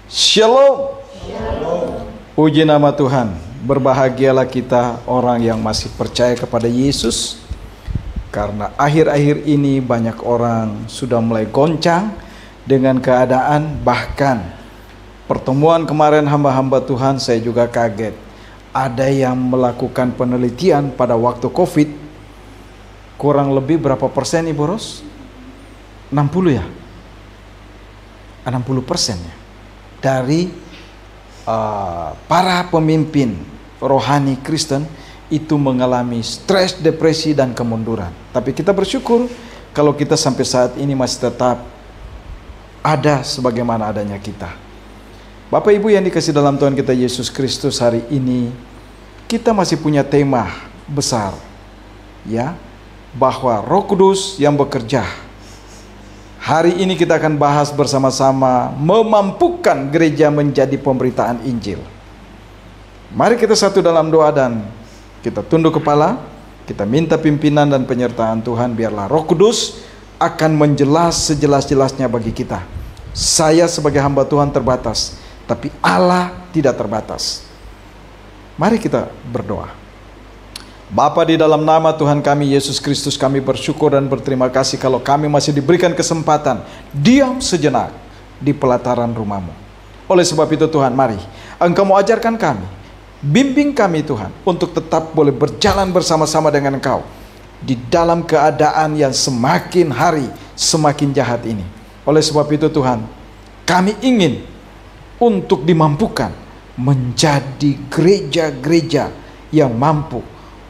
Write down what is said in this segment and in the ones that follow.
Shalom. Puji nama Tuhan. Berbahagialah kita orang yang masih percaya kepada Yesus, karena akhir-akhir ini banyak orang sudah mulai goncang dengan keadaan. Bahkan pertemuan kemarin hamba-hamba Tuhan, saya juga kaget. Ada yang melakukan penelitian pada waktu COVID, kurang lebih berapa persen Ibu Ros? 60 ya? 60% ya dari para pemimpin rohani Kristen itu mengalami stres, depresi, dan kemunduran. Tapi kita bersyukur kalau kita sampai saat ini masih tetap ada sebagaimana adanya kita. Bapak Ibu yang dikasihi dalam Tuhan kita Yesus Kristus, hari ini kita masih punya tema besar, ya, bahwa Roh Kudus yang bekerja. Hari ini kita akan bahas bersama-sama memampukan gereja menjadi pemberitaan Injil. Mari kita satu dalam doa dan kita tunduk kepala. Kita minta pimpinan dan penyertaan Tuhan. Biarlah Roh Kudus akan menjelas sejelas-jelasnya bagi kita. Saya sebagai hamba Tuhan terbatas, tapi Allah tidak terbatas. Mari kita berdoa. Bapa, di dalam nama Tuhan kami Yesus Kristus, kami bersyukur dan berterima kasih kalau kami masih diberikan kesempatan diam sejenak di pelataran rumah-Mu. Oleh sebab itu Tuhan, mari Engkau mau ajarkan kami, bimbing kami Tuhan, untuk tetap boleh berjalan bersama-sama dengan Engkau di dalam keadaan yang semakin hari semakin jahat ini. Oleh sebab itu Tuhan, kami ingin untuk dimampukan menjadi gereja-gereja yang mampu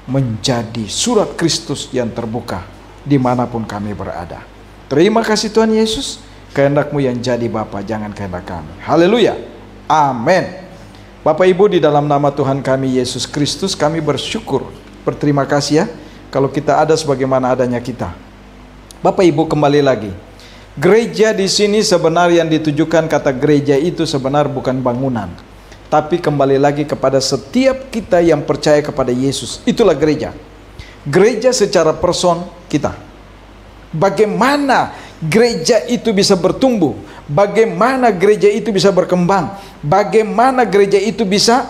menjadi surat Kristus yang terbuka dimanapun kami berada. Terima kasih Tuhan Yesus, kehendak-Mu yang jadi Bapa, jangan kehendak kami. Haleluya, amin. Bapak Ibu, di dalam nama Tuhan kami Yesus Kristus, kami bersyukur, berterima kasih ya, kalau kita ada sebagaimana adanya kita. Bapak Ibu, kembali lagi, gereja di sini sebenarnya yang ditujukan, kata gereja itu sebenarnya bukan bangunan, tapi kembali lagi kepada setiap kita yang percaya kepada Yesus. Itulah gereja. Gereja secara person kita. Bagaimana gereja itu bisa bertumbuh, bagaimana gereja itu bisa berkembang, bagaimana gereja itu bisa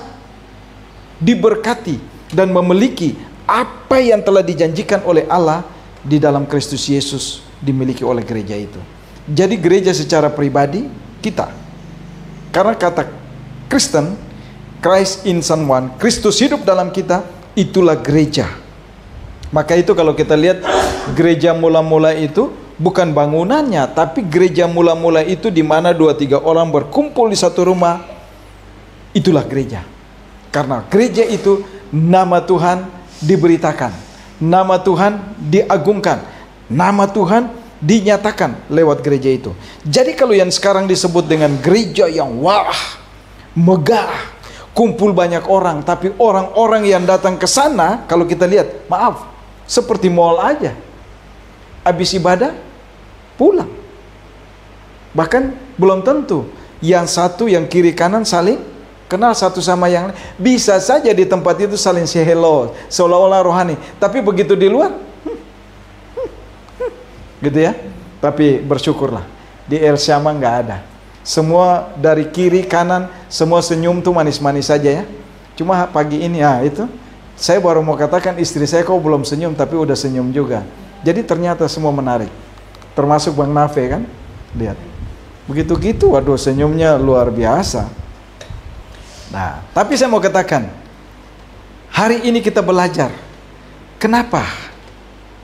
diberkati dan memiliki apa yang telah dijanjikan oleh Allah di dalam Kristus Yesus dimiliki oleh gereja itu. Jadi gereja secara pribadi kita. Karena kata Kristen, Christ in someone, Kristus hidup dalam kita, itulah gereja. Maka itu kalau kita lihat gereja mula-mula itu bukan bangunannya, tapi gereja mula-mula itu di mana 2-3 orang berkumpul di satu rumah, itulah gereja. Karena gereja itu nama Tuhan diberitakan, nama Tuhan diagungkan, nama Tuhan dinyatakan lewat gereja itu. Jadi kalau yang sekarang disebut dengan gereja yang wah, megah, kumpul banyak orang, tapi orang-orang yang datang ke sana kalau kita lihat, maaf, seperti mall aja. Habis ibadah pulang. Bahkan belum tentu yang satu yang kiri kanan saling kenal satu sama yang lain. Bisa saja di tempat itu saling say hello, seolah-olah rohani, tapi begitu di luar gitu ya. Tapi bersyukurlah di El Syama nggak ada. Semua dari kiri kanan, semua senyum tuh manis-manis saja ya. Cuma pagi ini itu saya baru mau katakan, istri saya kok belum senyum, tapi udah senyum juga. Jadi ternyata semua menarik, termasuk Bang Nafe kan. Lihat begitu gitu, waduh senyumnya luar biasa. Nah, tapi saya mau katakan, hari ini kita belajar kenapa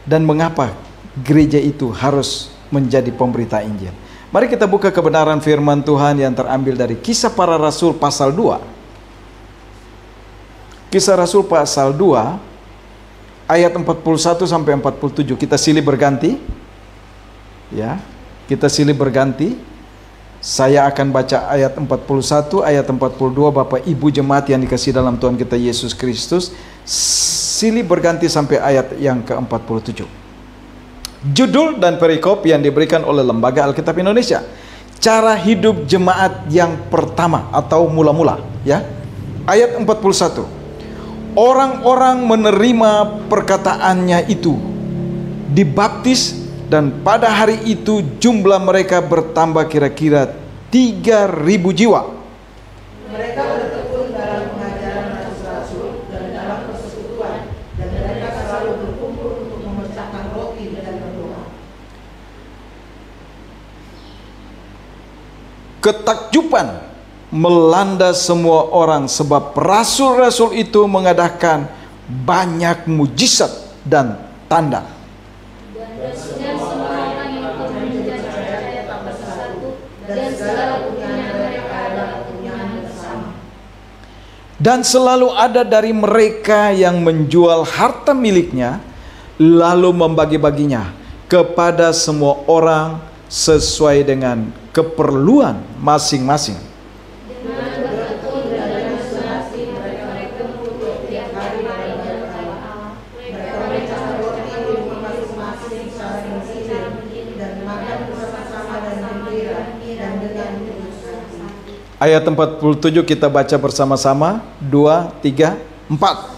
dan mengapa gereja itu harus menjadi pemberita Injil. Mari kita buka kebenaran firman Tuhan yang terambil dari Kisah Para Rasul pasal 2. Kisah Rasul pasal 2 ayat 41 sampai 47. Kita silih berganti. Ya, kita silih berganti. Saya akan baca ayat 41, ayat 42. Bapak Ibu jemaat yang dikasihi dalam Tuhan kita Yesus Kristus, silih berganti sampai ayat yang ke-47. Judul dan perikop yang diberikan oleh Lembaga Alkitab Indonesia, cara hidup jemaat yang pertama atau mula-mula, ya. Ayat 41. Orang-orang menerima perkataannya itu, dibaptis, dan pada hari itu jumlah mereka bertambah kira-kira 3.000 jiwa. Ketakjuban melanda semua orang sebab rasul-rasul itu mengadakan banyak mujizat dan tanda. Dan selalu ada dari mereka yang menjual harta miliknya lalu membagi-baginya kepada semua orang sesuai dengan keperluan masing-masing. Ayat 47 kita baca bersama-sama. 2, 3, 4.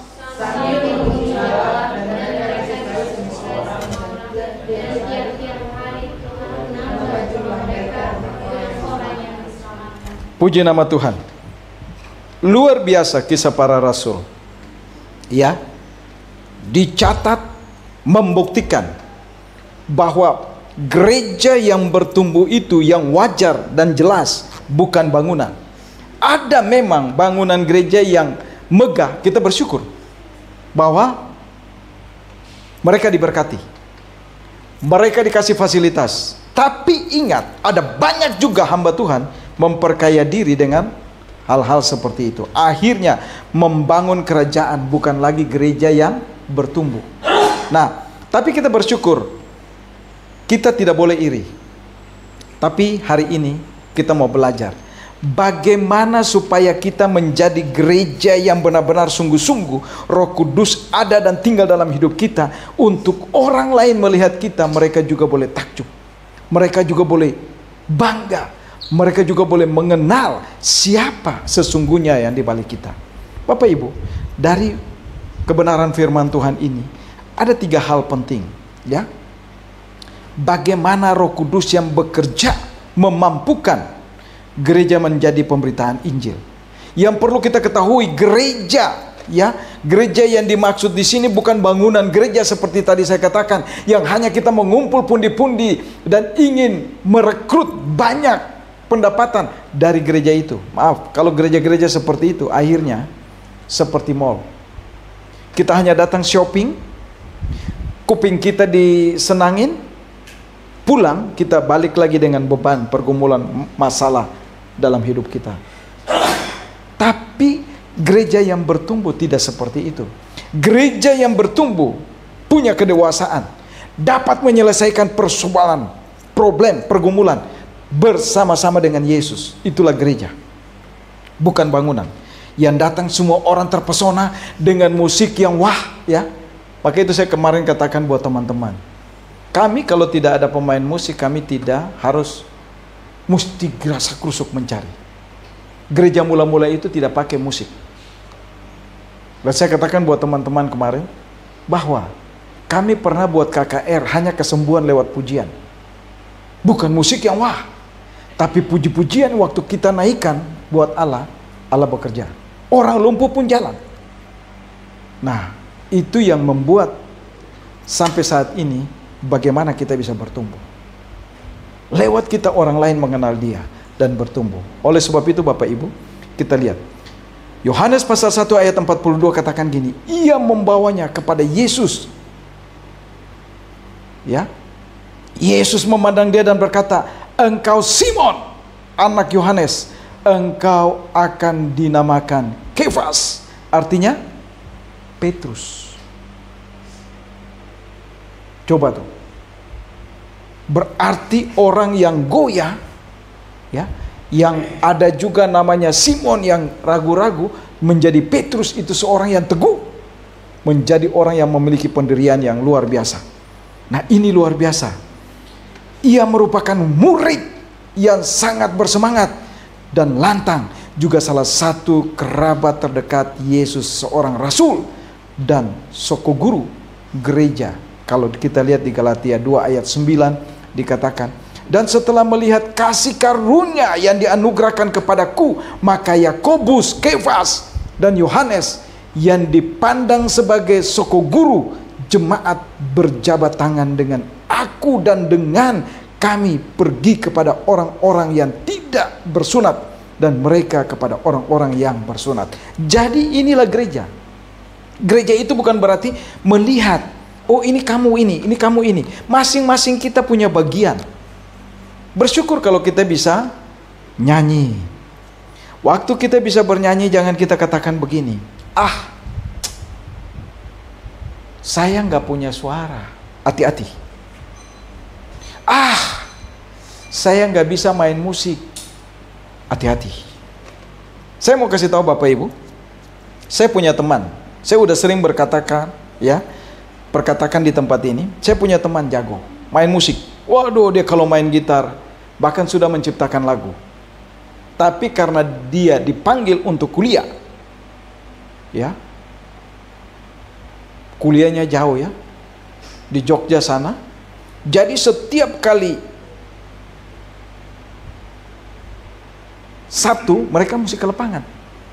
Puji nama Tuhan. Luar biasa kisah para rasul. Ya. Dicatat, membuktikan bahwa gereja yang bertumbuh itu yang wajar dan jelas bukan bangunan. Ada memang bangunan gereja yang megah, kita bersyukur bahwa mereka diberkati, mereka dikasih fasilitas. Tapi ingat, ada banyak juga hamba Tuhan memperkaya diri dengan hal-hal seperti itu. Akhirnya membangun kerajaan, bukan lagi gereja yang bertumbuh. Nah, tapi kita bersyukur, kita tidak boleh iri. Tapi hari ini kita mau belajar bagaimana supaya kita menjadi gereja yang benar-benar sungguh-sungguh Roh Kudus ada dan tinggal dalam hidup kita. Untuk orang lain melihat kita, mereka juga boleh takjub, mereka juga boleh bangga, mereka juga boleh mengenal siapa sesungguhnya yang di balik kita. Bapak Ibu, dari kebenaran firman Tuhan ini ada 3 hal penting, ya. Bagaimana Roh Kudus yang bekerja memampukan gereja menjadi pemberitaan Injil. Yang perlu kita ketahui, gereja, ya, gereja yang dimaksud di sini bukan bangunan gereja seperti tadi saya katakan, yang hanya kita mengumpul pundi-pundi dan ingin merekrut banyak pendapatan dari gereja itu. Maaf, kalau gereja-gereja seperti itu akhirnya seperti mall. Kita hanya datang shopping, kuping kita disenangin, pulang kita balik lagi dengan beban, pergumulan, masalah dalam hidup kita. Tapi gereja yang bertumbuh tidak seperti itu. Gereja yang bertumbuh punya kedewasaan, dapat menyelesaikan persoalan, problem, pergumulan bersama-sama dengan Yesus. Itulah gereja, bukan bangunan yang datang semua orang terpesona dengan musik yang wah, ya. Maka itu saya kemarin katakan buat teman-teman, kami kalau tidak ada pemain musik, kami tidak harus mesti gerasa krusuk mencari. Gereja mula-mula itu tidak pakai musik. Dan saya katakan buat teman-teman kemarin bahwa kami pernah buat KKR hanya kesembuhan lewat pujian, bukan musik yang wah. Tapi puji-pujian waktu kita naikkan buat Allah, Allah bekerja. Orang lumpuh pun jalan. Nah, itu yang membuat sampai saat ini bagaimana kita bisa bertumbuh. Lewat kita orang lain mengenal Dia dan bertumbuh. Oleh sebab itu Bapak Ibu, kita lihat Yohanes pasal 1 ayat 42 katakan gini, ia membawanya kepada Yesus. Ya. Yesus memandang dia dan berkata, engkau Simon, anak Yohanes, engkau akan dinamakan Kefas. Artinya Petrus. Coba tuh. Berarti orang yang goyah, ya, yang ada juga namanya Simon yang ragu-ragu, menjadi Petrus itu seorang yang teguh, menjadi orang yang memiliki pendirian yang luar biasa. Nah, ini luar biasa. Ia merupakan murid yang sangat bersemangat dan lantang, juga salah satu kerabat terdekat Yesus, seorang rasul dan sokoguru gereja. Kalau kita lihat di Galatia 2 ayat 9 dikatakan, dan setelah melihat kasih karunia yang dianugerahkan kepadaku, maka Yakobus, Kefas, dan Yohanes yang dipandang sebagai sokoguru jemaat berjabat tangan dengan aku dan dengan Kami pergi kepada orang-orang yang tidak bersunat dan mereka kepada orang-orang yang bersunat. Jadi inilah gereja. Gereja itu bukan berarti melihat, oh ini kamu ini kamu ini. Masing-masing kita punya bagian. Bersyukur kalau kita bisa nyanyi. Waktu kita bisa bernyanyi, jangan kita katakan begini, saya nggak punya suara. Hati-hati. Saya nggak bisa main musik. Hati-hati. Saya mau kasih tahu Bapak Ibu, saya punya teman. Saya udah sering perkatakan di tempat ini. Saya punya teman jago main musik. Waduh, dia kalau main gitar bahkan sudah menciptakan lagu. Tapi karena dia dipanggil untuk kuliah, kuliahnya jauh di Jogja sana. Jadi setiap kali Sabtu mereka mesti ke lapangan.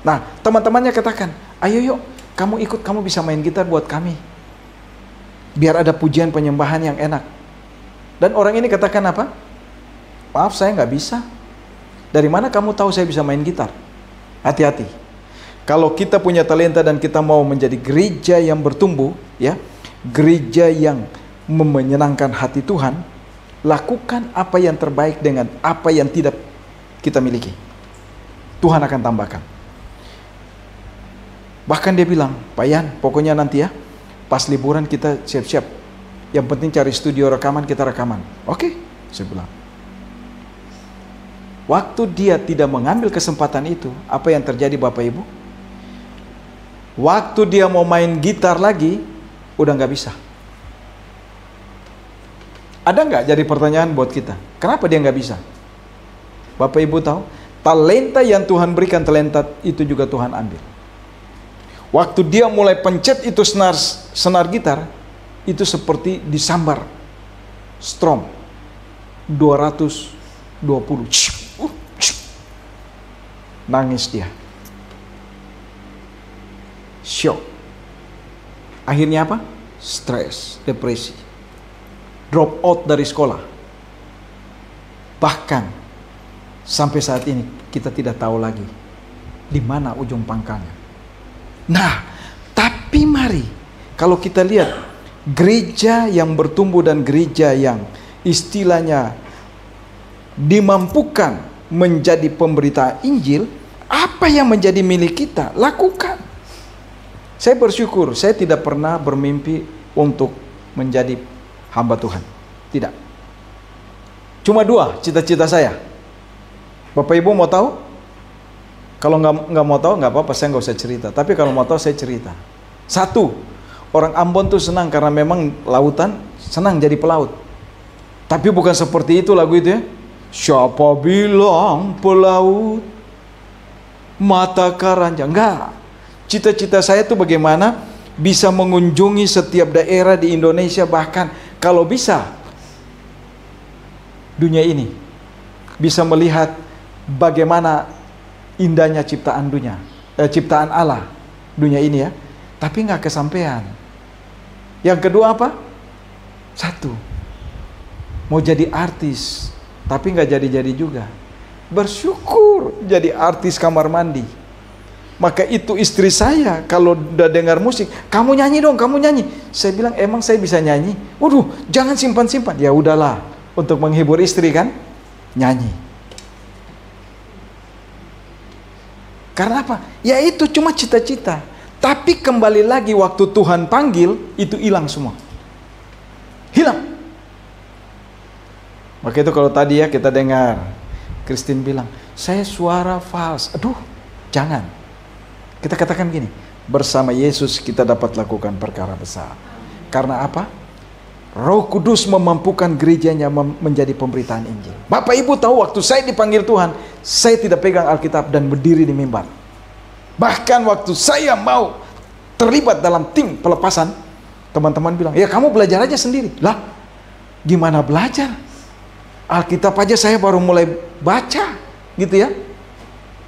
Nah, teman-temannya katakan, ayo yuk, kamu ikut, kamu bisa main gitar buat kami. Biar ada pujian penyembahan yang enak. Dan orang ini katakan apa? Maaf, saya nggak bisa. Dari mana kamu tahu saya bisa main gitar? Hati-hati. Kalau kita punya talenta dan kita mau menjadi gereja yang bertumbuh, gereja yang menyenangkan hati Tuhan, lakukan apa yang terbaik dengan apa yang tidak kita miliki. Tuhan akan tambahkan. Bahkan dia bilang, Pak Yan, pokoknya nanti pas liburan kita siap-siap. Yang penting cari studio rekaman, kita rekaman. Oke, saya bilang. Waktu dia tidak mengambil kesempatan itu, apa yang terjadi Bapak Ibu? Waktu dia mau main gitar lagi, udah nggak bisa. Ada nggak jadi pertanyaan buat kita? Kenapa dia nggak bisa? Bapak Ibu tahu, talenta yang Tuhan berikan, talenta itu juga Tuhan ambil. Waktu dia mulai pencet itu senar gitar, itu seperti disambar strom 220. Nangis dia. Shock. Akhirnya apa? Stres, depresi. Drop out dari sekolah. Bahkan sampai saat ini kita tidak tahu lagi di mana ujung pangkalnya. Nah, tapi mari kalau kita lihat gereja yang bertumbuh dan gereja yang istilahnya dimampukan menjadi pemberita Injil, apa yang menjadi milik kita, lakukan. Saya bersyukur, saya tidak pernah bermimpi untuk menjadi hamba Tuhan. Tidak. Cuma 2 cita-cita saya. Bapak Ibu mau tahu? Kalau nggak mau tahu nggak apa-apa, saya nggak usah cerita. Tapi kalau mau tahu saya cerita. 1, orang Ambon tuh senang karena memang lautan, senang jadi pelaut. Tapi bukan seperti itu lagu itu Siapa bilang pelaut mata keranjang? Enggak. Cita-cita saya itu bagaimana bisa mengunjungi setiap daerah di Indonesia, bahkan kalau bisa dunia ini, bisa melihat bagaimana indahnya ciptaan ciptaan Allah dunia ini tapi nggak kesampaian. Yang kedua apa? 1, mau jadi artis tapi nggak jadi-jadi juga. Bersyukur jadi artis kamar mandi. Maka itu istri saya kalau udah dengar musik, kamu nyanyi dong, kamu nyanyi. Saya bilang, emang saya bisa nyanyi? Waduh, jangan simpan-simpan. Ya udahlah, untuk menghibur istri kan, nyanyi. Karena apa? Ya itu cuma cita-cita. Tapi kembali lagi waktu Tuhan panggil, itu hilang semua. Hilang. Maka itu kalau tadi kita dengar Christine bilang, saya suara fals. Aduh, jangan. Kita katakan gini, bersama Yesus kita dapat lakukan perkara besar. Karena apa? Roh Kudus memampukan gerejanya menjadi pemberitaan Injil. Bapak Ibu tahu waktu saya dipanggil Tuhan, saya tidak pegang Alkitab dan berdiri di mimbar. Bahkan waktu saya mau terlibat dalam tim pelepasan, teman-teman bilang, ya kamu belajar aja sendiri. Lah, gimana belajar? Alkitab aja saya baru mulai baca, gitu ya.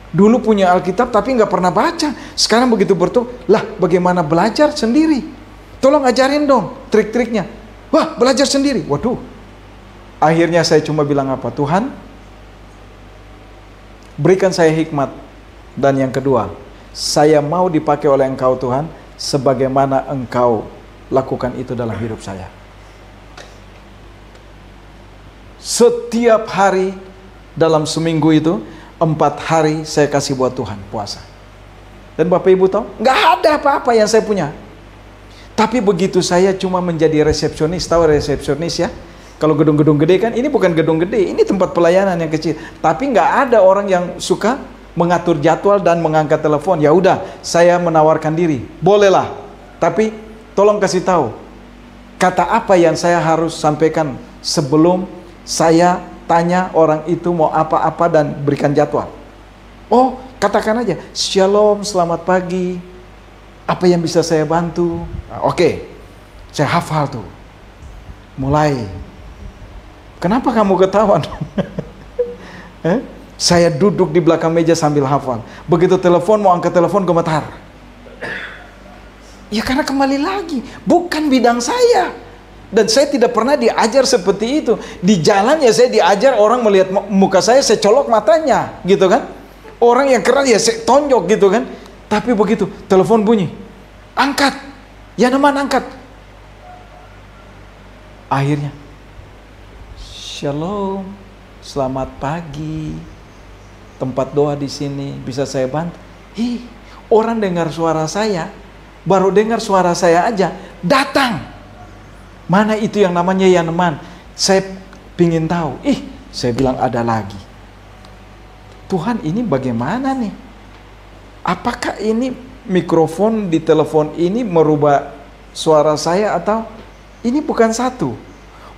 Dulu punya Alkitab tapi nggak pernah baca. Sekarang begitu bertumbuh, lah bagaimana belajar sendiri? Tolong ajarin dong trik-triknya. Wah, belajar sendiri. Waduh, Akhirnya saya cuma bilang apa? Tuhan, berikan saya hikmat. Dan yang kedua, saya mau dipakai oleh Engkau Tuhan, sebagaimana Engkau lakukan itu dalam hidup saya. Setiap hari dalam seminggu itu, 4 hari saya kasih buat Tuhan puasa. Dan Bapak Ibu tahu, nggak ada apa-apa yang saya punya. Tapi begitu saya cuma menjadi resepsionis, tahu resepsionis ya? Kalau gedung-gedung gede kan, ini bukan gedung gede, ini tempat pelayanan yang kecil. Tapi nggak ada orang yang suka mengatur jadwal dan mengangkat telepon. Ya udah, saya menawarkan diri, bolehlah. Tapi tolong kasih tahu, kata apa yang saya harus sampaikan sebelum saya tanya orang itu mau apa-apa dan berikan jadwal. Oh, katakan aja, shalom, selamat pagi, apa yang bisa saya bantu? Oke, saya hafal tuh. Mulai. Kenapa kamu ketawa? Saya duduk di belakang meja sambil hafal. Begitu telepon, mau angkat telepon, gemetar. Ya karena kembali lagi, bukan bidang saya. Dan saya tidak pernah diajar seperti itu. Di jalan ya saya diajar, orang melihat muka saya colok matanya, gitu kan. Orang yang keras ya saya tonjok, gitu kan. Tapi begitu telepon bunyi, angkat, ya teman angkat. Akhirnya, shalom, selamat pagi, tempat doa di sini, bisa saya bantu? Orang dengar suara saya, baru dengar suara saya aja, datang. Mana itu yang namanya Yaneman? Saya pingin tahu. Saya bilang ada lagi. Tuhan, ini bagaimana nih? Apakah ini mikrofon di telepon ini merubah suara saya atau ini bukan satu?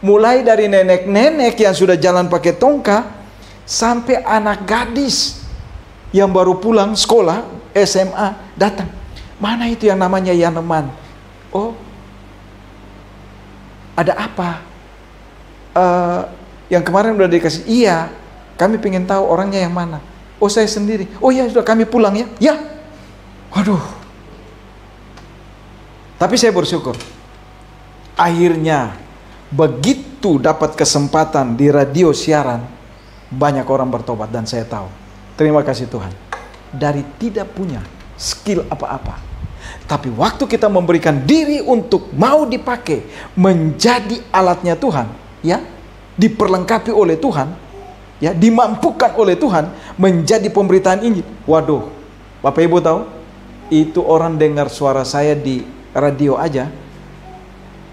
Mulai dari nenek-nenek yang sudah jalan pakai tongkat sampai anak gadis yang baru pulang sekolah SMA datang. Mana itu yang namanya Yaneman? Oh, ada apa? Yang kemarin udah dikasih. Iya, kami pengen tahu orangnya yang mana. Oh, saya sendiri. Oh ya, sudah kami pulang ya. Ya. Waduh. Tapi saya bersyukur. Akhirnya begitu dapat kesempatan di radio siaran, banyak orang bertobat dan saya tahu. Terima kasih Tuhan. Dari tidak punya skill apa-apa, tapi waktu kita memberikan diri untuk mau dipakai menjadi alatnya Tuhan, ya, diperlengkapi oleh Tuhan, ya, dimampukan oleh Tuhan menjadi pemberitaan Injil. Waduh, Bapak Ibu tahu, itu orang dengar suara saya di radio aja,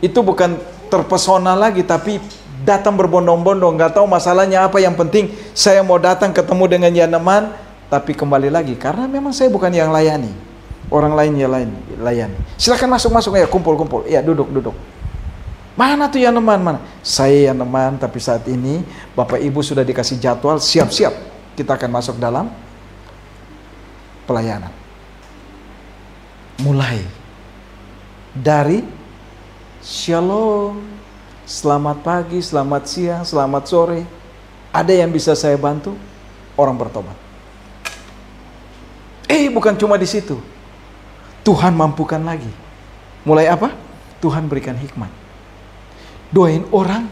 itu bukan terpesona lagi, tapi datang berbondong-bondong, nggak tahu masalahnya apa, yang penting saya mau datang ketemu dengan Yaneman. Tapi kembali lagi, karena memang saya bukan yang layani, orang lain yang layani. Silakan masuk-masuk ya, kumpul-kumpul, ya duduk. Mana tuh Yaneman, mana? Saya Yaneman, tapi saat ini Bapak Ibu sudah dikasih jadwal, siap-siap kita akan masuk dalam pelayanan. Mulai dari shalom, selamat pagi, selamat siang, selamat sore. Ada yang bisa saya bantu? Orang bertobat. Bukan cuma di situ. Tuhan mampukan lagi. Mulai apa? Tuhan berikan hikmat. Doain orang,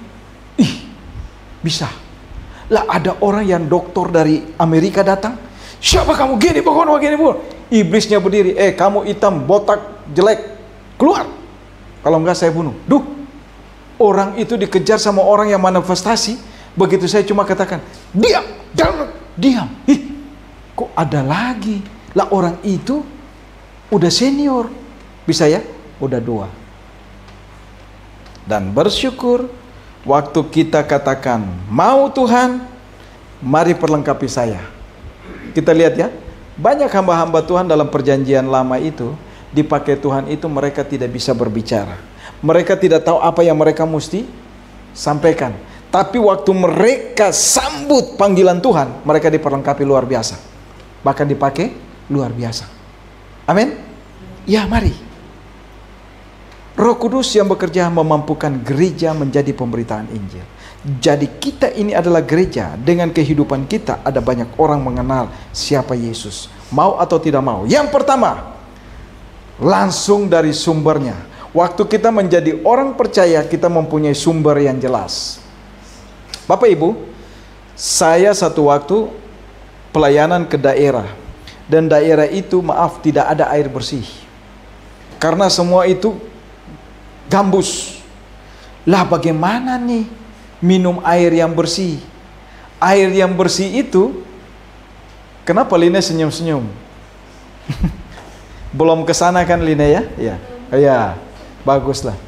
bisa. Lah ada orang yang doktor dari Amerika datang. Siapa kamu? Gini pokoknya gini pun. Iblisnya berdiri. Kamu hitam, botak, jelek. Keluar. Kalau enggak saya bunuh. Orang itu dikejar sama orang yang manifestasi. Begitu saya cuma katakan, diam, diam. Kok ada lagi? Lah orang itu udah senior. Bisa ya? Udah 2. Dan bersyukur waktu kita katakan, mau Tuhan, mari perlengkapi saya. Kita lihat ya, banyak hamba-hamba Tuhan dalam perjanjian lama itu, dipakai Tuhan itu mereka tidak bisa berbicara. Mereka tidak tahu apa yang mereka mesti sampaikan. Tapi waktu mereka sambut panggilan Tuhan, mereka diperlengkapi luar biasa. Bahkan dipakai luar biasa. Amin. Ya, mari. Roh Kudus yang bekerja memampukan gereja menjadi pemberitaan Injil. Jadi kita ini adalah gereja. Dengan kehidupan kita ada banyak orang mengenal siapa Yesus. Mau atau tidak mau. Yang pertama, langsung dari sumbernya. Waktu kita menjadi orang percaya, kita mempunyai sumber yang jelas. Bapak Ibu, saya satu waktu pelayanan ke daerah, dan daerah itu maaf tidak ada air bersih, karena semua itu gambus. Lah bagaimana nih minum air yang bersih? Air yang bersih itu, kenapa Lina senyum-senyum? Belum kesana kan Lina ya? Ya, ya, baguslah.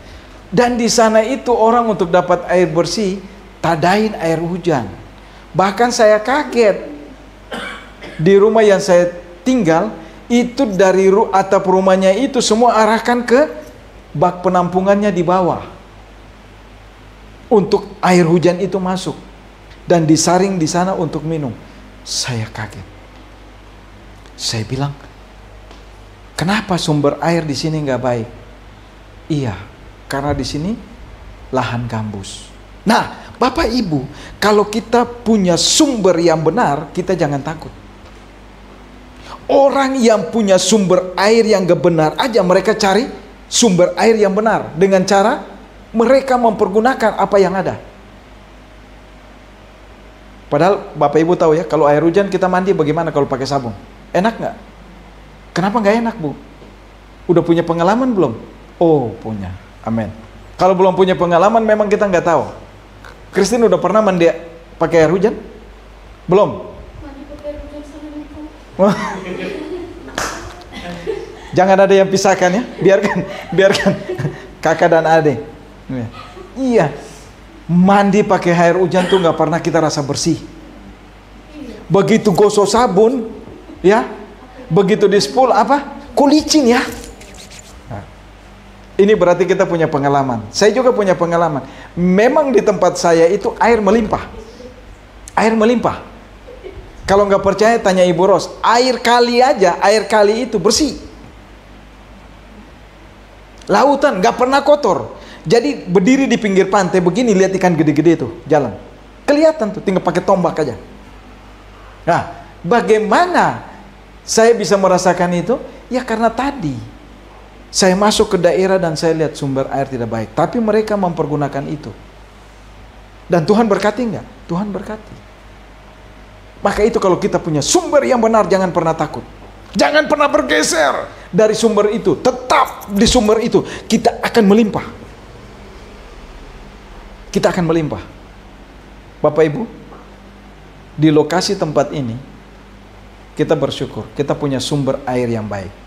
Dan di sana itu orang untuk dapat air bersih tadain air hujan. Bahkan saya kaget, di rumah yang saya tinggal itu dari atap rumahnya itu semua arahkan ke bak penampungannya di bawah untuk air hujan itu masuk dan disaring di sana untuk minum. Saya kaget. Saya bilang, kenapa sumber air di sini nggak baik? Iya, karena di sini lahan gambus. Nah, Bapak Ibu, kalau kita punya sumber yang benar, kita jangan takut. Orang yang punya sumber air yang gak benar aja, mereka cari sumber air yang benar dengan cara mereka mempergunakan apa yang ada. Padahal Bapak Ibu tahu ya, kalau air hujan kita mandi bagaimana kalau pakai sabun? Enak nggak? Kenapa nggak enak, Bu? Udah punya pengalaman belum? Oh, punya. Amin. Kalau belum punya pengalaman, memang kita nggak tahu. Christine udah pernah mandi pakai air hujan? Belum? Mandi pakai air hujan sama itu. Jangan ada yang pisahkan ya. Biarkan kakak dan adik. Iya. Mandi pakai air hujan tuh nggak pernah kita rasa bersih. Begitu gosok sabun, ya, begitu di spool apa? Kulicin ya. Ini berarti kita punya pengalaman. Saya juga punya pengalaman. Memang di tempat saya itu air melimpah. Air melimpah. Kalau nggak percaya tanya Ibu Ros. Air kali aja, air kali itu bersih. Lautan nggak pernah kotor. Jadi berdiri di pinggir pantai begini, lihat ikan gede-gede itu jalan. Kelihatan tuh, tinggal pakai tombak aja. Nah, bagaimana saya bisa merasakan itu? Ya karena tadi saya masuk ke daerah dan saya lihat sumber air tidak baik. Tapi mereka mempergunakan itu. Dan Tuhan berkati enggak? Tuhan berkati. Maka itu kalau kita punya sumber yang benar, jangan pernah takut. Jangan pernah bergeser dari sumber itu. Tetap di sumber itu. Kita akan melimpah. Kita akan melimpah. Bapak Ibu, di lokasi tempat ini, kita bersyukur. Kita punya sumber air yang baik.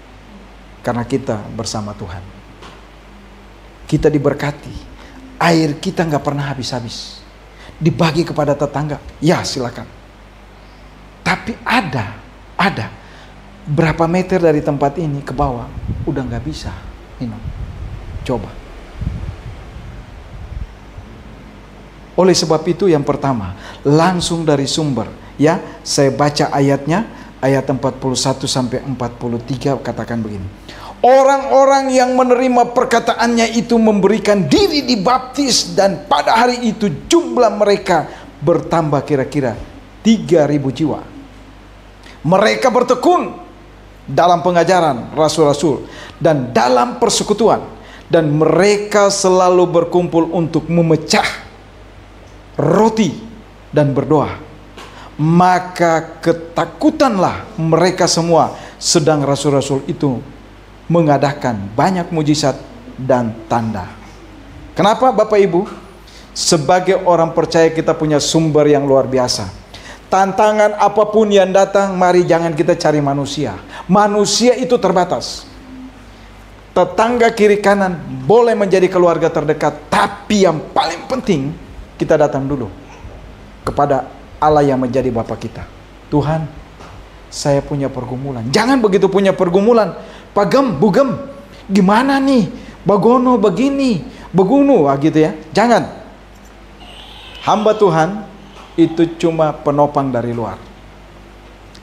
Karena kita bersama Tuhan. Kita diberkati. Air kita nggak pernah habis-habis. Dibagi kepada tetangga. Ya silakan. Tapi ada. Berapa meter dari tempat ini ke bawah. Udah nggak bisa minum. Coba. Oleh sebab itu yang pertama. Langsung dari sumber. Ya, saya baca ayatnya. Ayat 41 sampai 43 katakan begini. Orang-orang yang menerima perkataannya itu memberikan diri dibaptis, dan pada hari itu jumlah mereka bertambah kira-kira 3.000 jiwa. Mereka bertekun dalam pengajaran rasul-rasul dan dalam persekutuan, dan mereka selalu berkumpul untuk memecah roti dan berdoa. Maka ketakutanlah mereka semua, sedang rasul-rasul itu mengadakan banyak mujizat dan tanda. Kenapa Bapak Ibu? Sebagai orang percaya kita punya sumber yang luar biasa. Tantangan apapun yang datang, mari jangan kita cari manusia. Manusia itu terbatas. Tetangga kiri kanan boleh menjadi keluarga terdekat, tapi yang paling penting kita datang dulu kepada Allah yang menjadi Bapa kita. Tuhan, saya punya pergumulan. Jangan begitu punya pergumulan, pagem, bugem, gimana nih, bagono, begini, begunu, gitu ya. Jangan. Hamba Tuhan itu cuma penopang dari luar.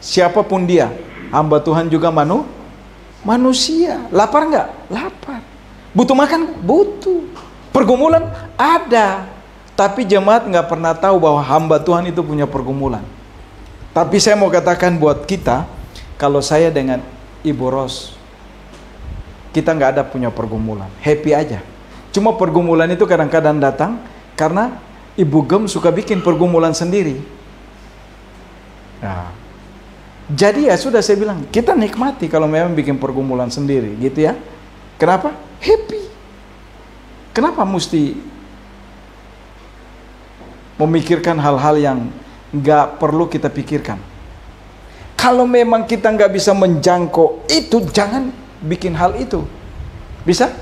Siapapun dia, hamba Tuhan juga manusia. Lapar nggak? Lapar. Butuh makan? Butuh. Pergumulan? Ada. Tapi jemaat nggak pernah tahu bahwa hamba Tuhan itu punya pergumulan. Tapi saya mau katakan buat kita, kalau saya dengan Ibu Ros, kita nggak ada punya pergumulan, happy aja. Cuma pergumulan itu kadang-kadang datang karena Ibu Gem suka bikin pergumulan sendiri. Nah, jadi ya sudah saya bilang, kita nikmati kalau memang bikin pergumulan sendiri, gitu ya. Kenapa? Happy. Kenapa mesti memikirkan hal-hal yang nggak perlu kita pikirkan? Kalau memang kita nggak bisa menjangkau itu, jangan bikin hal itu. Bisa?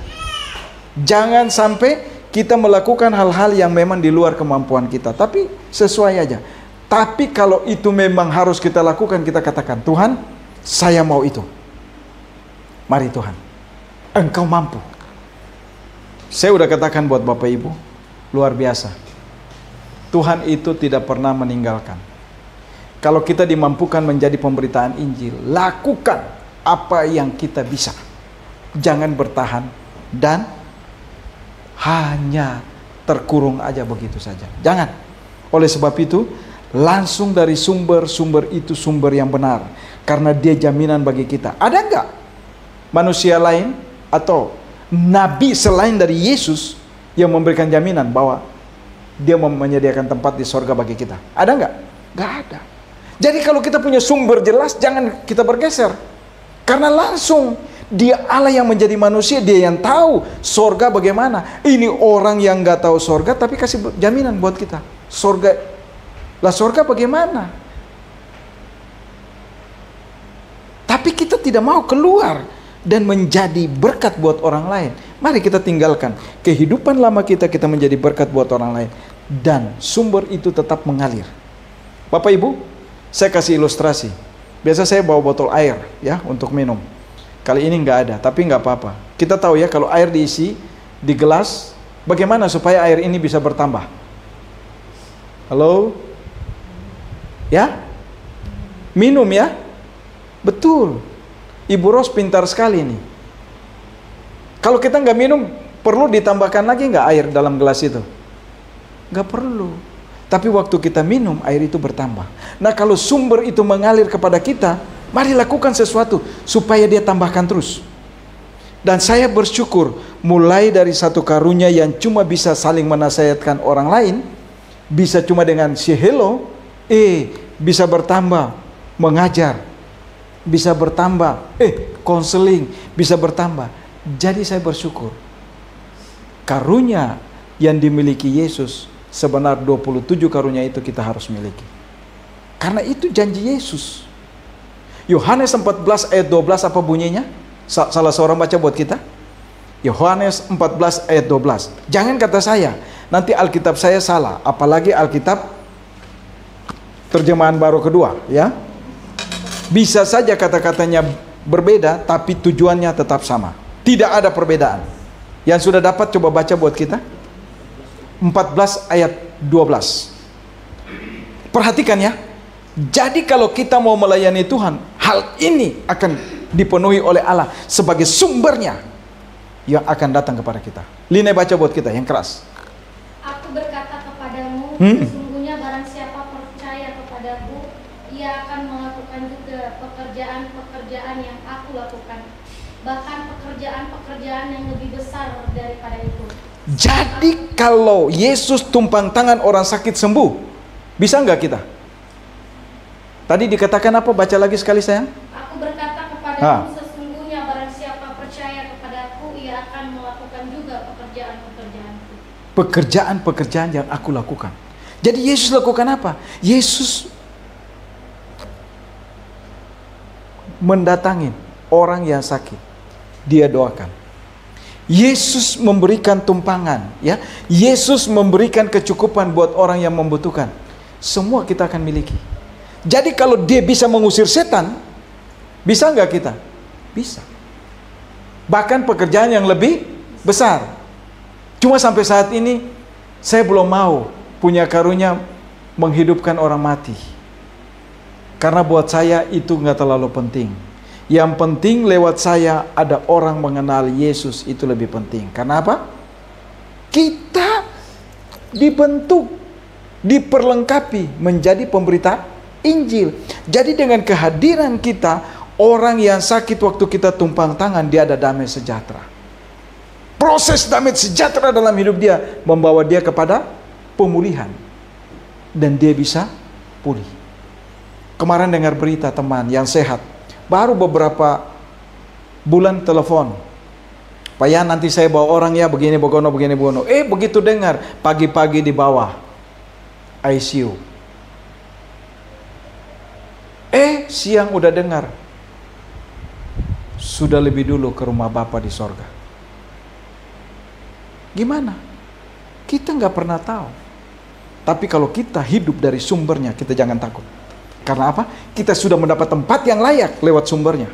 Jangan sampai kita melakukan hal-hal yang memang di luar kemampuan kita, tapi sesuai aja. Tapi kalau itu memang harus kita lakukan, kita katakan, Tuhan, saya mau itu. Mari Tuhan, Engkau mampu. Saya udah katakan buat Bapak Ibu, luar biasa. Tuhan itu tidak pernah meninggalkan. Kalau kita dimampukan menjadi pemberitaan Injil, lakukan apa yang kita bisa. Jangan bertahan dan hanya terkurung aja begitu saja. Jangan. Oleh sebab itu, langsung dari sumber itu sumber yang benar. Karena dia jaminan bagi kita. Ada enggak manusia lain atau nabi selain dari Yesus yang memberikan jaminan bahwa dia menyediakan tempat di sorga bagi kita? Ada enggak? Enggak ada. Jadi kalau kita punya sumber jelas, jangan kita bergeser. Karena langsung dia Allah yang menjadi manusia, dia yang tahu sorga bagaimana. Ini orang yang nggak tahu sorga tapi kasih jaminan buat kita. Sorga, lah sorga bagaimana? Tapi kita tidak mau keluar dan menjadi berkat buat orang lain. Mari kita tinggalkan kehidupan lama kita menjadi berkat buat orang lain. Dan sumber itu tetap mengalir. Bapak Ibu, saya kasih ilustrasi. Biasa saya bawa botol air ya untuk minum. Kali ini nggak ada, tapi nggak apa-apa. Kita tahu ya kalau air diisi di gelas, bagaimana supaya air ini bisa bertambah? Halo? Ya? Minum ya? Betul. Ibu Ros pintar sekali nih. Kalau kita nggak minum, perlu ditambahkan lagi nggak air dalam gelas itu? Nggak perlu. Tapi waktu kita minum, air itu bertambah. Nah kalau sumber itu mengalir kepada kita, mari lakukan sesuatu supaya dia tambahkan terus. Dan saya bersyukur mulai dari satu karunia yang cuma bisa saling menasihatkan orang lain, bisa cuma dengan say hello, bisa bertambah mengajar, bisa bertambah konseling, bisa bertambah. Jadi saya bersyukur karunia yang dimiliki Yesus, sebenar 27 karunia itu kita harus miliki. Karena itu janji Yesus. Yohanes 14 ayat 12 apa bunyinya? Salah seorang baca buat kita. Yohanes 14 ayat 12. Jangan kata saya, nanti Alkitab saya salah. Apalagi Alkitab terjemahan baru kedua, ya. Bisa saja kata-katanya berbeda, tapi tujuannya tetap sama. Tidak ada perbedaan. Yang sudah dapat coba baca buat kita. 14 ayat 12. Perhatikan ya. Jadi kalau kita mau melayani Tuhan, hal ini akan dipenuhi oleh Allah sebagai sumbernya yang akan datang kepada kita. Line baca buat kita yang keras. Aku berkata kepadamu, sesungguhnya barang siapa percaya kepadaku, ia akan melakukan juga pekerjaan-pekerjaan yang aku lakukan. Bahkan pekerjaan-pekerjaan yang lebih besar daripada itu. Jadi kalau Yesus tumpang tangan orang sakit sembuh, bisa nggak kita? Tadi dikatakan apa? Baca lagi sekali sayang. Aku berkata kepadamu, sesungguhnya barang siapa percaya kepadaku, ia akan melakukan juga pekerjaan-pekerjaanku. Pekerjaan-pekerjaan yang aku lakukan. Jadi Yesus lakukan apa? Yesus mendatangi orang yang sakit, dia doakan. Yesus memberikan tumpangan, ya. Yesus memberikan kecukupan buat orang yang membutuhkan. Semua kita akan miliki. Jadi kalau dia bisa mengusir setan, bisa nggak kita? Bisa. Bahkan pekerjaan yang lebih besar. Cuma sampai saat ini saya belum mau punya karunia menghidupkan orang mati. Karena buat saya itu nggak terlalu penting. Yang penting lewat saya ada orang mengenal Yesus, itu lebih penting. Karena apa? Kita dibentuk, diperlengkapi menjadi pemberita Injil. Jadi dengan kehadiran kita, orang yang sakit waktu kita tumpang tangan, dia ada damai sejahtera. Proses damai sejahtera dalam hidup dia membawa dia kepada pemulihan. Dan dia bisa pulih. Kemarin dengar berita teman yang sehat, baru beberapa bulan telepon, Pak Yan, nanti saya bawa orang ya, begini begono, begini begono. Begitu dengar, pagi-pagi di bawah ICU. Siang udah dengar, sudah lebih dulu ke rumah Bapa di sorga. Gimana? Kita nggak pernah tahu. Tapi kalau kita hidup dari sumbernya, kita jangan takut. Karena apa? Kita sudah mendapat tempat yang layak lewat sumbernya,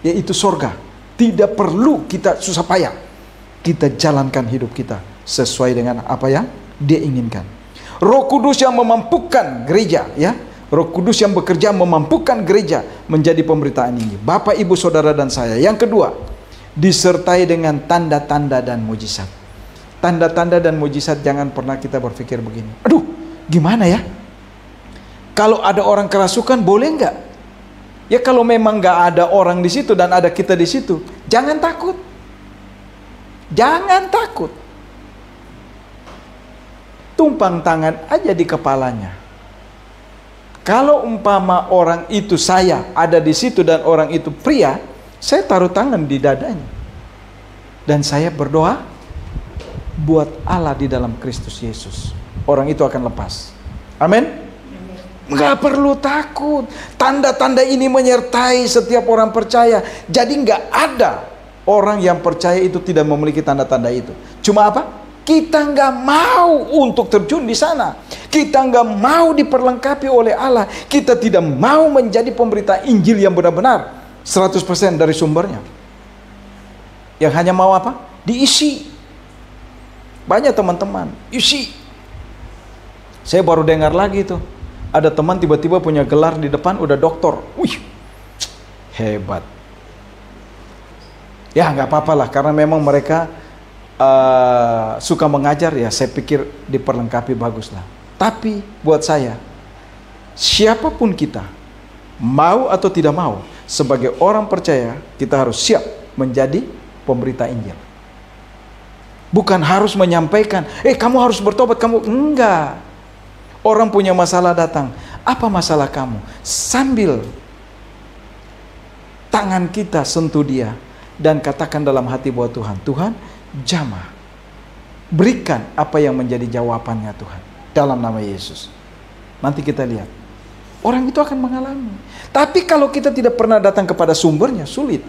yaitu sorga. Tidak perlu kita susah payah. Kita jalankan hidup kita sesuai dengan apa yang Dia inginkan. Roh Kudus yang memampukan gereja, ya. Roh Kudus yang bekerja memampukan gereja menjadi pemberitaan ini. Bapak, Ibu, Saudara, dan saya. Yang kedua, disertai dengan tanda-tanda dan mujizat. Tanda-tanda dan mujizat, jangan pernah kita berpikir begini, aduh, gimana ya? Kalau ada orang kerasukan, boleh nggak? Ya kalau memang nggak ada orang di situ dan ada kita di situ, jangan takut. Jangan takut. Tumpang tangan aja di kepalanya. Kalau umpama orang itu saya ada di situ dan orang itu pria, saya taruh tangan di dadanya. Dan saya berdoa buat Allah di dalam Kristus Yesus. Orang itu akan lepas. Amin. Nggak perlu takut. Tanda-tanda ini menyertai setiap orang percaya. Jadi nggak ada orang yang percaya itu tidak memiliki tanda-tanda itu. Cuma apa? Kita nggak mau untuk terjun di sana. Kita nggak mau diperlengkapi oleh Allah. Kita tidak mau menjadi pemberita Injil yang benar-benar 100% dari sumbernya. Yang hanya mau apa? Diisi. Banyak teman-teman isi. Saya baru dengar lagi tuh, ada teman tiba-tiba punya gelar di depan udah doktor. Wih, hebat. Ya nggak apa-apa lah, karena memang mereka suka mengajar, ya saya pikir diperlengkapi baguslah. Tapi buat saya, siapapun kita, mau atau tidak mau, sebagai orang percaya, kita harus siap menjadi pemberita Injil. Bukan harus menyampaikan, kamu harus bertobat, kamu enggak. Orang punya masalah datang, apa masalah kamu? Sambil tangan kita sentuh dia dan katakan dalam hati buat Tuhan, Tuhan, jamah, berikan apa yang menjadi jawabannya Tuhan, dalam nama Yesus. Nanti kita lihat, orang itu akan mengalami. Tapi kalau kita tidak pernah datang kepada sumbernya, sulit.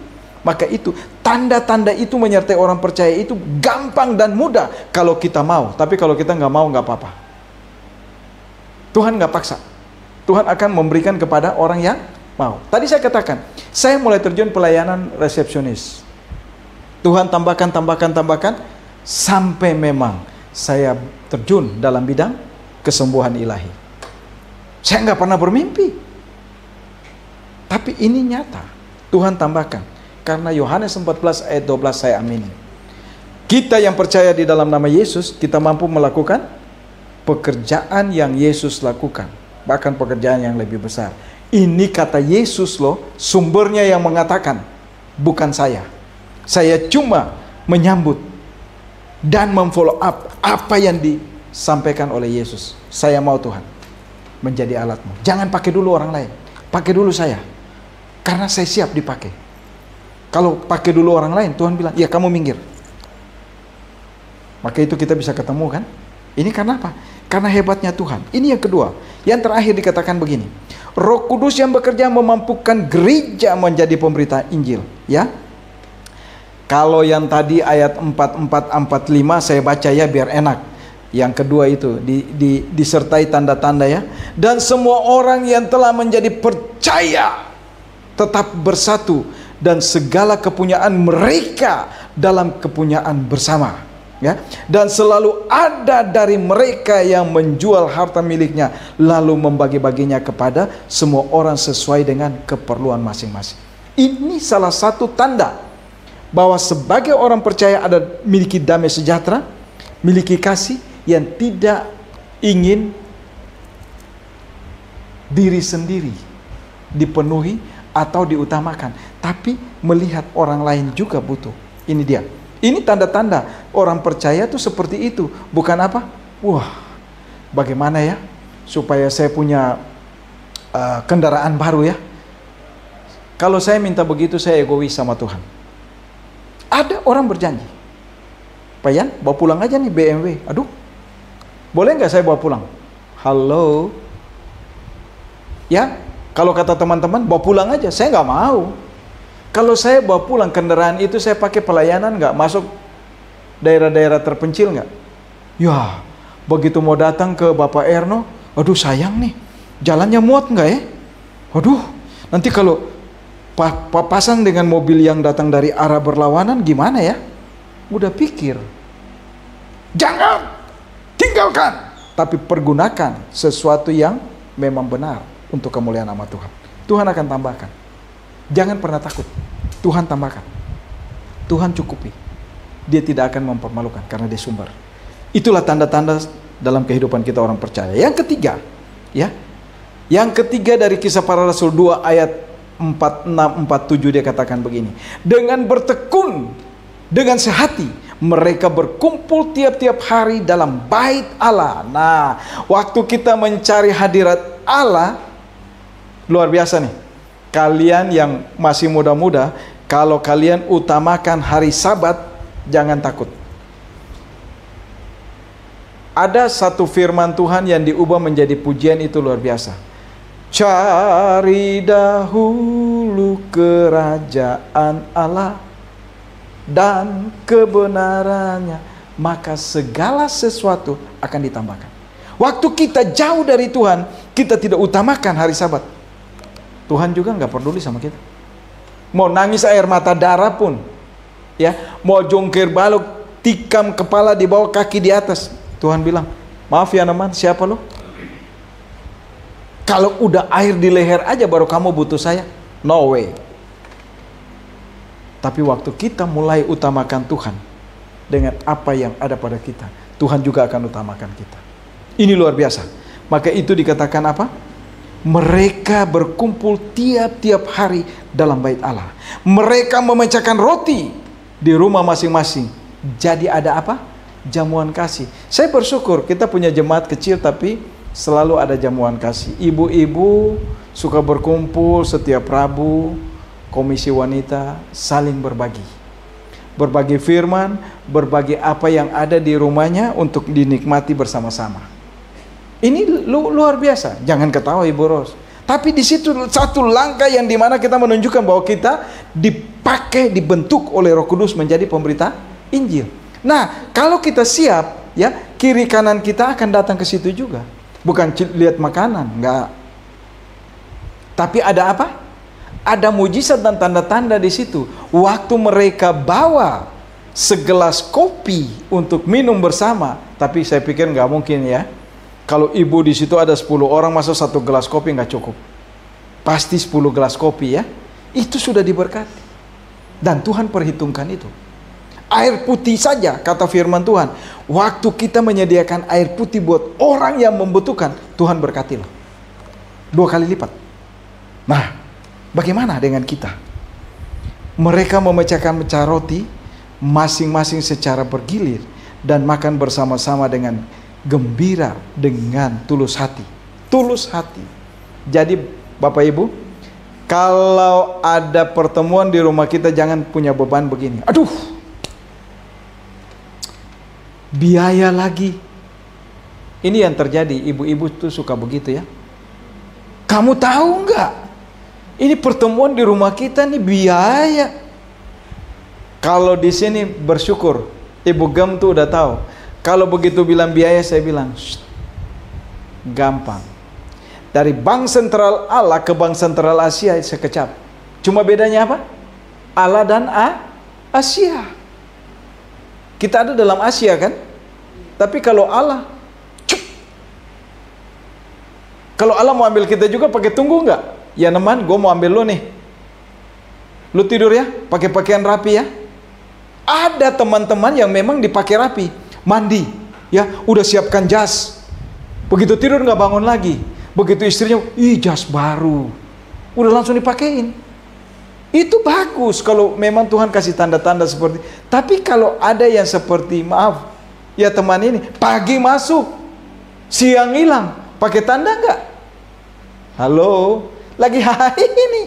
Maka itu, tanda-tanda itu menyertai orang percaya itu gampang dan mudah kalau kita mau. Tapi kalau kita nggak mau, nggak apa-apa. Tuhan nggak paksa. Tuhan akan memberikan kepada orang yang mau. Tadi saya katakan, saya mulai terjun pelayanan resepsionis. Tuhan tambahkan, sampai memang saya terjun dalam bidang kesembuhan ilahi. Saya nggak pernah bermimpi. Tapi ini nyata. Tuhan tambahkan. Karena Yohanes 14 ayat 12 saya amini. Kita yang percaya di dalam nama Yesus, kita mampu melakukan pekerjaan yang Yesus lakukan. Bahkan pekerjaan yang lebih besar. Ini kata Yesus loh, sumbernya yang mengatakan, bukan saya. Saya cuma menyambut dan memfollow up apa yang disampaikan oleh Yesus. Saya mau Tuhan menjadi alatmu. Jangan pakai dulu orang lain, pakai dulu saya. Karena saya siap dipakai. Kalau pakai dulu orang lain, Tuhan bilang, ya kamu minggir. Maka itu kita bisa ketemu kan? Ini karena apa? Karena hebatnya Tuhan. Ini yang kedua. Yang terakhir dikatakan begini, Roh Kudus yang bekerja memampukan gereja menjadi pemberita Injil. Ya. Kalau yang tadi ayat 44-45 saya baca ya biar enak. Yang kedua itu disertai tanda-tanda ya. Dan semua orang yang telah menjadi percaya tetap bersatu dan segala kepunyaan mereka dalam kepunyaan bersama. Ya, dan selalu ada dari mereka yang menjual harta miliknya lalu membagi-baginya kepada semua orang sesuai dengan keperluan masing-masing. Ini salah satu tanda bahwa sebagai orang percaya ada miliki damai sejahtera, miliki kasih yang tidak ingin diri sendiri dipenuhi atau diutamakan, tapi melihat orang lain juga butuh. Ini dia. Ini tanda-tanda orang percaya tuh seperti itu. Bukan apa? Wah, bagaimana ya supaya saya punya kendaraan baru ya. Kalau saya minta begitu, saya egois sama Tuhan. Ada orang berjanji, Pak Yan, bawa pulang aja nih BMW. Aduh, boleh nggak saya bawa pulang? Halo, ya, kalau kata teman-teman, bawa pulang aja. Saya nggak mau. Kalau saya bawa pulang kendaraan itu, saya pakai pelayanan nggak? Masuk daerah-daerah terpencil nggak? Ya, begitu mau datang ke Bapak Erno, aduh sayang nih, jalannya muat nggak ya? Aduh, nanti kalau papasan dengan mobil yang datang dari arah berlawanan gimana ya? Udah pikir. Jangan, tinggalkan. Tapi pergunakan sesuatu yang memang benar untuk kemuliaan nama Tuhan. Tuhan akan tambahkan. Jangan pernah takut. Tuhan tambahkan. Tuhan cukupi. Dia tidak akan mempermalukan karena dia sumber. Itulah tanda-tanda dalam kehidupan kita orang percaya. Yang ketiga, ya. Yang ketiga dari Kisah Para Rasul 2 ayat 46-47 dia katakan begini. Dengan bertekun, dengan sehati, mereka berkumpul tiap-tiap hari dalam bait Allah. Nah, waktu kita mencari hadirat Allah, luar biasa nih. Kalian yang masih muda-muda, kalau kalian utamakan hari Sabat, jangan takut. Ada satu firman Tuhan yang diubah menjadi pujian, itu luar biasa. Cari dahulu kerajaan Allah dan kebenarannya, maka segala sesuatu akan ditambahkan. Waktu kita jauh dari Tuhan, kita tidak utamakan hari Sabat, Tuhan juga nggak peduli sama kita. Mau nangis air mata darah pun, ya, mau jongkir balok, tikam kepala di bawah kaki di atas, Tuhan bilang, maaf ya teman, siapa lo? Kalau udah air di leher aja baru kamu butuh saya? No way. Tapi waktu kita mulai utamakan Tuhan dengan apa yang ada pada kita, Tuhan juga akan utamakan kita. Ini luar biasa. Maka itu dikatakan apa? Mereka berkumpul tiap-tiap hari dalam bait Allah. Mereka memecahkan roti di rumah masing-masing. Jadi ada apa? Jamuan kasih. Saya bersyukur kita punya jemaat kecil tapi selalu ada jamuan kasih. Ibu-ibu suka berkumpul setiap Rabu, komisi wanita saling berbagi. Berbagi firman, berbagi apa yang ada di rumahnya untuk dinikmati bersama-sama. Ini luar biasa. Jangan ketawa Ibu Ros. Tapi di situ satu langkah yang dimana kita menunjukkan bahwa kita dipakai, dibentuk oleh Roh Kudus menjadi pemberita Injil. Nah, kalau kita siap, ya, kiri kanan kita akan datang ke situ juga. Bukan lihat makanan, enggak. Tapi ada apa? Ada mujizat dan tanda-tanda di situ. Waktu mereka bawa segelas kopi untuk minum bersama, tapi saya pikir nggak mungkin ya. Kalau ibu di situ ada 10 orang, masa satu gelas kopi nggak cukup? Pasti 10 gelas kopi ya. Itu sudah diberkati. Dan Tuhan perhitungkan itu. Air putih saja, kata firman Tuhan. Waktu kita menyediakan air putih buat orang yang membutuhkan, Tuhan berkati loh. 2 kali lipat. Nah, bagaimana dengan kita? Mereka memecahkan roti masing-masing secara bergilir dan makan bersama-sama dengan gembira, dengan tulus hati. Tulus hati. Jadi Bapak Ibu, kalau ada pertemuan di rumah kita, jangan punya beban begini. Aduh, biaya lagi. Ini yang terjadi, ibu-ibu tuh suka begitu ya. Kamu tahu nggak? Ini pertemuan di rumah kita nih biaya. Kalau di sini bersyukur, Ibu Gem tuh udah tahu. Kalau begitu bilang biaya, saya bilang gampang. Dari Bank Sentral Allah ke Bank Sentral Asia sekejap. Cuma bedanya apa? Allah dan Asia. Kita ada dalam Asia kan? Tapi kalau Allah, kalau Allah mau ambil kita juga pakai tunggu nggak? Ya teman, gue mau ambil lo nih. Lu tidur ya, pakai pakaian rapi ya. Ada teman-teman yang memang dipakai rapi, mandi, ya, udah siapkan jas. Begitu tidur nggak bangun lagi. Begitu istrinya, ih jas baru, udah langsung dipakein. Itu bagus kalau memang Tuhan kasih tanda-tanda seperti. Tapi kalau ada yang seperti, maaf, ya teman ini, pagi masuk, Siang hilang, pakai tanda nggak? Halo, lagi hai ini,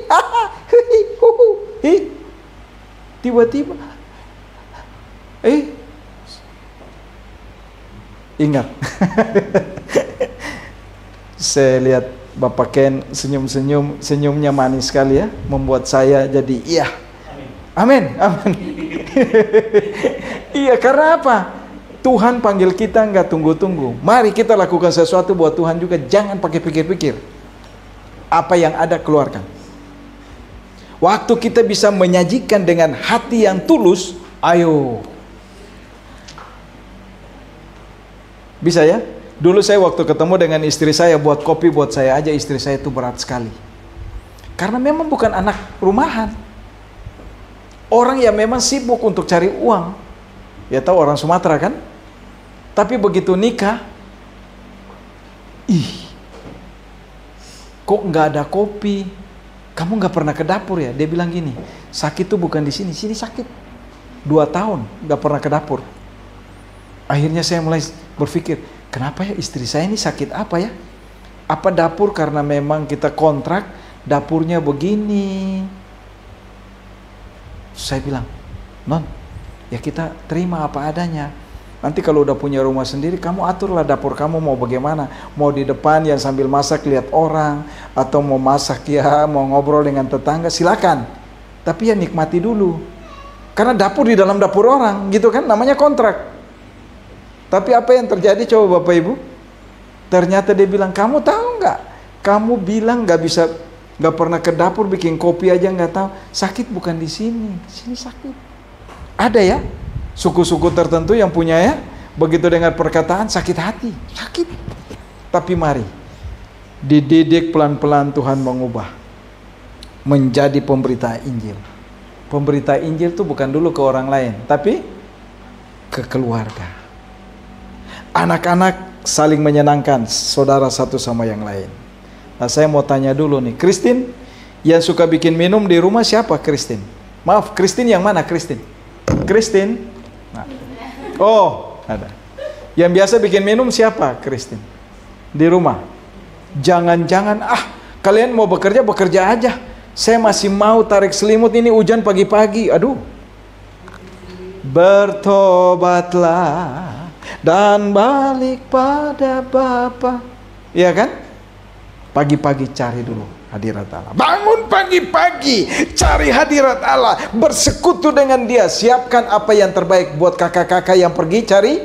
tiba-tiba, ingat, saya lihat Bapak Ken senyum-senyum, senyumnya manis sekali ya, membuat saya jadi iya. Amin, amin. Iya, karena apa? Tuhan panggil kita nggak tunggu-tunggu. Mari kita lakukan sesuatu buat Tuhan juga. Jangan pakai pikir-pikir. Apa yang ada keluarkan. Waktu kita bisa menyajikan dengan hati yang tulus, ayo. Bisa ya? Dulu saya waktu ketemu dengan istri saya buat kopi buat saya aja, istri saya itu berat sekali. Karena memang bukan anak rumahan. Orang yang memang sibuk untuk cari uang. Ya tahu orang Sumatera kan? Tapi begitu nikah, kok nggak ada kopi? Kamu nggak pernah ke dapur ya? Dia bilang gini, sakit tuh bukan di sini, sini sakit. 2 tahun nggak pernah ke dapur. Akhirnya saya mulai berpikir, kenapa ya istri saya ini sakit apa ya? Apa dapur karena memang kita kontrak, dapurnya begini. Saya bilang, non, ya kita terima apa adanya. Nanti kalau udah punya rumah sendiri, kamu aturlah dapur kamu mau bagaimana. Mau di depan yang sambil masak lihat orang, atau mau masak ya, mau ngobrol dengan tetangga, silakan. Tapi ya nikmati dulu. Karena dapur di dalam dapur orang, gitu kan, namanya kontrak. Tapi apa yang terjadi coba Bapak Ibu? Ternyata dia bilang, kamu tahu nggak? Kamu bilang nggak pernah ke dapur bikin kopi aja nggak tahu. Sakit bukan di sini sakit. Ada ya suku-suku tertentu yang punya ya, begitu dengar perkataan sakit hati, sakit. Tapi mari dididik pelan-pelan Tuhan mengubah menjadi pemberita Injil. Pemberita Injil itu bukan dulu ke orang lain, tapi ke keluarga. Anak-anak saling menyenangkan saudara satu sama yang lain. Nah, saya mau tanya dulu nih, Christine yang suka bikin minum di rumah siapa Christine? Maaf, Christine yang mana Christine? Christine? Nah. Oh, ada. Yang biasa bikin minum siapa Christine? Di rumah. Jangan-jangan kalian mau bekerja aja. Saya masih mau tarik selimut ini hujan pagi-pagi. Aduh. Bertobatlah dan balik pada Bapa. Iya kan? Pagi-pagi cari dulu hadirat Allah. Bangun pagi-pagi, cari hadirat Allah, bersekutu dengan Dia, siapkan apa yang terbaik buat kakak-kakak yang pergi cari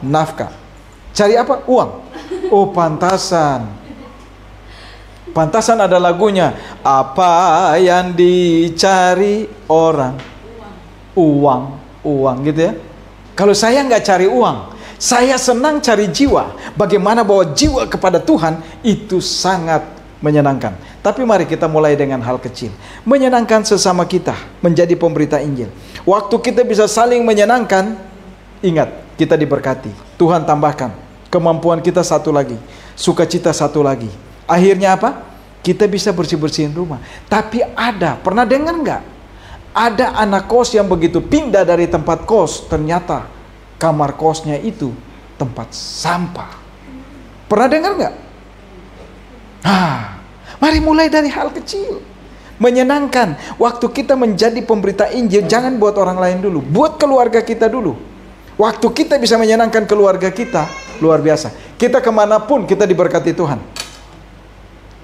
nafkah. Cari apa? Uang. Oh, pantasan. Pantasan ada lagunya. Apa yang dicari orang? Uang gitu ya. Kalau saya nggak cari uang, saya senang cari jiwa. Bagaimana bawa jiwa kepada Tuhan, itu sangat menyenangkan. Tapi mari kita mulai dengan hal kecil. Menyenangkan sesama kita, menjadi pemberita Injil. Waktu kita bisa saling menyenangkan, ingat, kita diberkati. Tuhan tambahkan, kemampuan kita satu lagi, sukacita satu lagi. Akhirnya apa? Kita bisa bersih-bersihin rumah. Tapi pernah dengar nggak? Ada anak kos yang begitu pindah dari tempat kos, ternyata kamar kosnya itu tempat sampah. Pernah dengar nggak? Mari mulai dari hal kecil. Menyenangkan. Waktu kita menjadi pemberita Injil, jangan buat orang lain dulu. Buat keluarga kita dulu. Waktu kita bisa menyenangkan keluarga kita, luar biasa. Kita kemanapun kita diberkati Tuhan.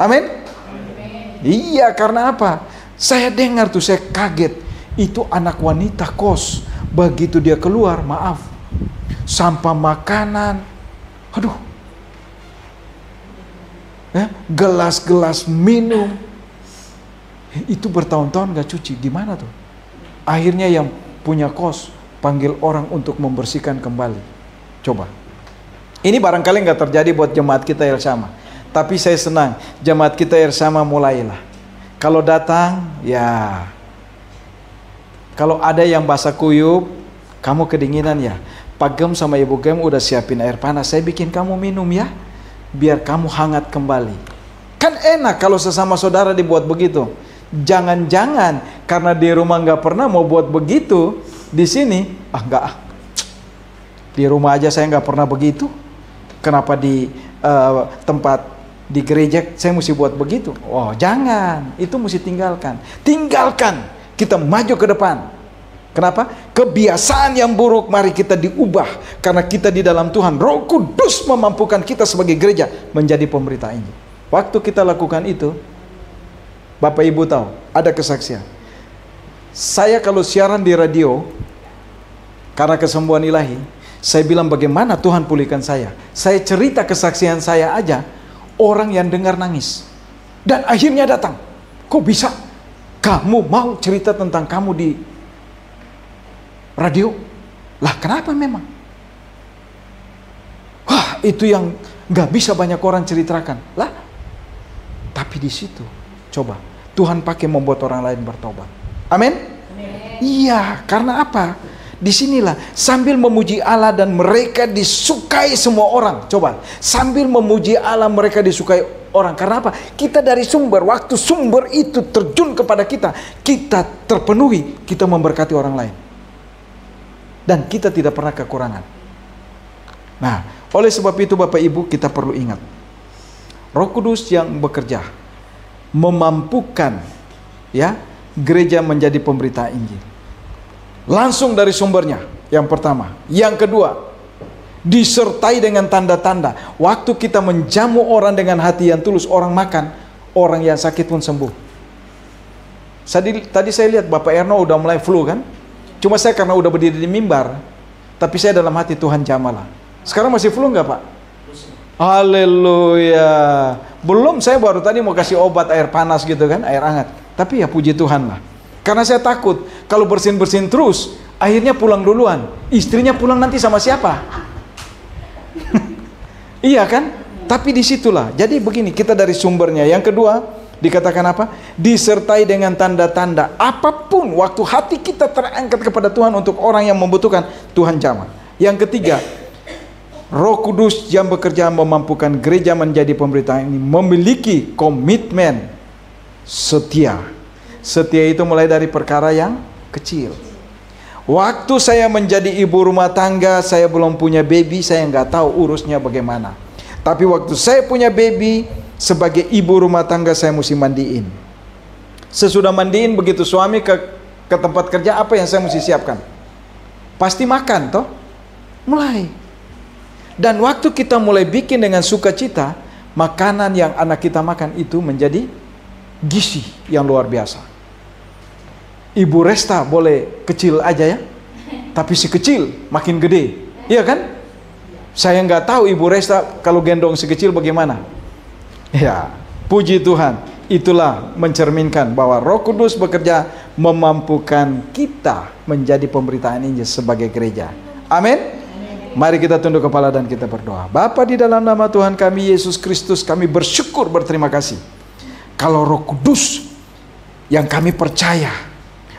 Amin? Iya, karena apa? Saya dengar tuh, saya kaget. Itu anak wanita kos. Begitu dia keluar, maaf, sampah makanan, aduh, gelas-gelas minum, itu bertahun-tahun gak cuci. Gimana tuh? Akhirnya yang punya kos panggil orang untuk membersihkan kembali. Coba. Ini barangkali gak terjadi buat jemaat kita yang sama. Tapi saya senang jemaat kita yang sama mulailah. Kalau datang, ya, kalau ada yang basah kuyup, kamu kedinginan ya, Pak Gem sama Ibu Gem udah siapin air panas, saya bikin kamu minum ya, biar kamu hangat kembali. Kan enak kalau sesama saudara dibuat begitu. Jangan-jangan karena di rumah nggak pernah mau buat begitu, di sini, di rumah aja saya nggak pernah begitu. Kenapa di tempat di gereja saya mesti buat begitu? Oh, jangan. Itu mesti tinggalkan. Tinggalkan. Kita maju ke depan. Kenapa? Kebiasaan yang buruk mari kita diubah. Karena kita di dalam Tuhan. Roh Kudus memampukan kita sebagai gereja menjadi pemberita Injil. Waktu kita lakukan itu, Bapak Ibu tahu, ada kesaksian. Saya kalau siaran di radio, karena kesembuhan ilahi, saya bilang bagaimana Tuhan pulihkan saya. Saya cerita kesaksian saya aja, orang yang dengar nangis. Dan akhirnya datang. Kok bisa? Kamu mau cerita tentang kamu di radio? Lah kenapa memang? Wah, itu yang gak bisa banyak orang ceritakan. Lah, tapi di situ coba Tuhan pakai membuat orang lain bertobat. Amin? Iya, karena apa? Disinilah sambil memuji Allah dan mereka disukai semua orang. Coba, sambil memuji Allah mereka disukai orang. Karena apa? Kita dari sumber, waktu sumber itu terjun kepada kita, kita terpenuhi, kita memberkati orang lain. Dan kita tidak pernah kekurangan. Nah, oleh sebab itu Bapak Ibu kita perlu ingat, Roh Kudus yang bekerja memampukan ya gereja menjadi pemberita Injil. Langsung dari sumbernya, yang pertama. Yang kedua, disertai dengan tanda-tanda. Waktu kita menjamu orang dengan hati yang tulus, orang makan, orang yang sakit pun sembuh. Tadi saya lihat Bapak Erno udah mulai flu kan? Cuma saya karena udah berdiri di mimbar, tapi saya dalam hati Tuhan jamalah. Sekarang masih flu nggak Pak? Haleluya. Belum, saya baru tadi mau kasih obat air panas gitu kan, air hangat. Tapi ya puji Tuhan lah. Karena saya takut kalau bersin-bersin terus, akhirnya pulang duluan. Istrinya pulang nanti sama siapa? Iya kan? Tapi disitulah. Jadi begini, kita dari sumbernya. Yang kedua, dikatakan apa? Disertai dengan tanda-tanda. Apapun, waktu hati kita terangkat kepada Tuhan untuk orang yang membutuhkan, Tuhan jamah. Yang ketiga, Roh Kudus yang bekerja memampukan gereja menjadi pemberita ini memiliki komitmen setia. Setia itu mulai dari perkara yang kecil. Waktu saya menjadi ibu rumah tangga, saya belum punya baby, saya nggak tahu urusnya bagaimana. Tapi waktu saya punya baby, sebagai ibu rumah tangga saya mesti mandiin. Sesudah mandiin, begitu suami ke tempat kerja, apa yang saya mesti siapkan? Pasti makan toh? Mulai. Dan waktu kita mulai bikin dengan sukacita, makanan yang anak kita makan itu menjadi gizi yang luar biasa. Ibu Resta boleh kecil aja ya, tapi si kecil makin gede, iya kan? Saya nggak tahu Ibu Resta kalau gendong si kecil bagaimana. Ya, puji Tuhan. Itulah mencerminkan bahwa Roh Kudus bekerja memampukan kita menjadi pemberitaan Injil sebagai gereja. Amin. Mari kita tunduk kepala dan kita berdoa. Bapa, di dalam nama Tuhan kami Yesus Kristus, kami bersyukur, berterima kasih. Kalau Roh Kudus yang kami percaya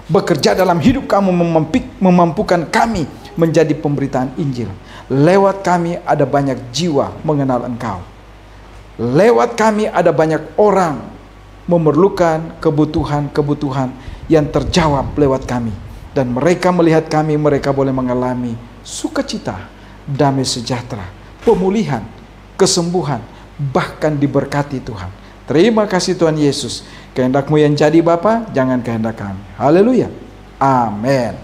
bekerja dalam hidup kamu, memampukan kami menjadi pemberitaan Injil. Lewat kami ada banyak jiwa mengenal Engkau. Lewat kami ada banyak orang memerlukan kebutuhan-kebutuhan yang terjawab lewat kami. Dan mereka melihat kami, mereka boleh mengalami sukacita, damai sejahtera, pemulihan, kesembuhan, bahkan diberkati Tuhan. Terima kasih Tuhan Yesus. Kehendak-Mu yang jadi Bapa, jangan kehendak kami. Haleluya. Amin.